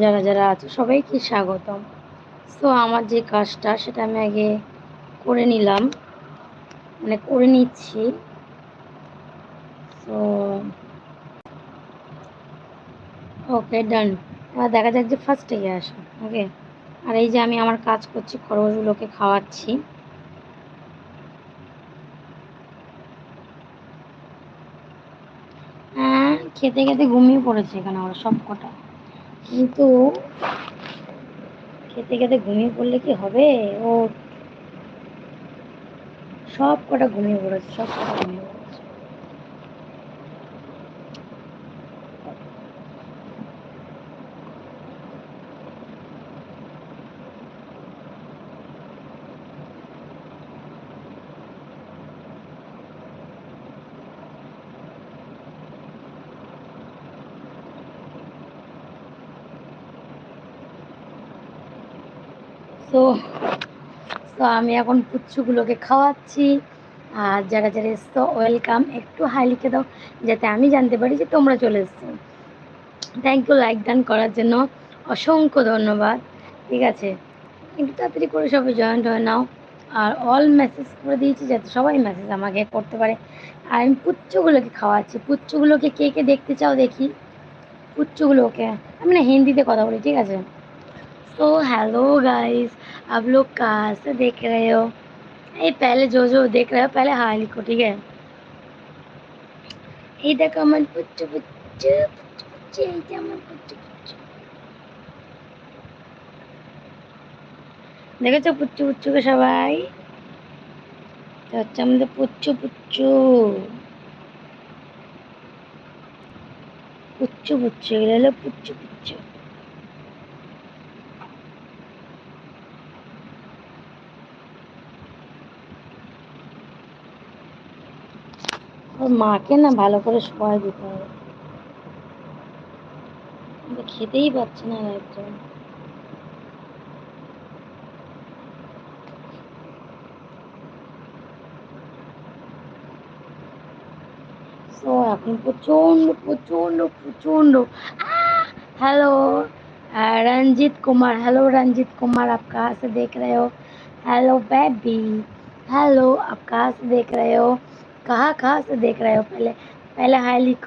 যারা যারা আছে সবাইকে স্বাগতম। সো আমার যে কাজটা সেটা আমি আগে করে নিলাম, মানে করে নিচ্ছি। সো ওকে, ডান। এবার দেখা যাক যে ফার্স্টে কে আসে। ওকে, আর এই যে আমি আমার কাজ করছি, খরগোশগুলোকে খাওয়াচ্ছি। হ্যাঁ, খেতে খেতে ঘুমিয়ে পড়েছে এখানে ওরা সব কটা। কিন্তু খেতে খেতে ঘুমিয়ে পড়লে কি হবে? ও সব কটা ঘুমিয়ে পড়েছে, সব কটা ঘুমিয়ে পড়েছে। তো তো আমি এখন পুচ্ছুগুলোকে খাওয়াচ্ছি। আর যারা যারা এসছো ওয়েলকাম, একটু হাই লিখে দাও যাতে আমি জানতে পারি যে তোমরা চলে এসছো। থ্যাংক ইউ লাইক ডান করার জন্য, অসংখ্য ধন্যবাদ। ঠিক আছে, একটু তাড়াতাড়ি করে সবাই জয়েন্ট হয়ে নাও। আর অল মেসেজ করে দিয়েছি যাতে সবাই মেসেজ আমাকে করতে পারে। আর আমি পুচ্ছুগুলোকে খাওয়াচ্ছি। পুচ্ছুগুলোকে কে কে দেখতে চাও দেখি? পুচ্ছুগুলোকে আমি না হিন্দিতে কথা বলি, ঠিক আছে? तो हेलो गाइस, आप लोग कहाँ से देख रहे हो? ये पहले जो देख रहे हो पहले हाय लिखो, ठीक है? এই দেখো আমার পুচ্চু পুচ্চু পুচ্চু পুচ্চু, এই যে আমার পুচ্চু পুচ্চু, দেখেছো পুচ্চু পুচ্চুকে সবাই? তো হচ্ছে আমাদের পুচ্চু পুচ্চু পুচ্চু পুচ্চু, এগুলো হলো পুচ্চু পুচ্চু। ওর মাকে না ভালো করে শোয়াই দিতে হবে, খেতেই পাচ্ছে না একদম। তো এখন প্রচন্ড প্রচন্ড প্রচন্ড। हेलो रंजीत कुमार, हेलो रंजीत कुमार, आप कहाँ से देख रहे हो? हेलो बेबी, हेलो, आप कहाँ से देख रहे हो? कहाँ कहाँ से देख रहे हो? पहले पहले हाय लिखो।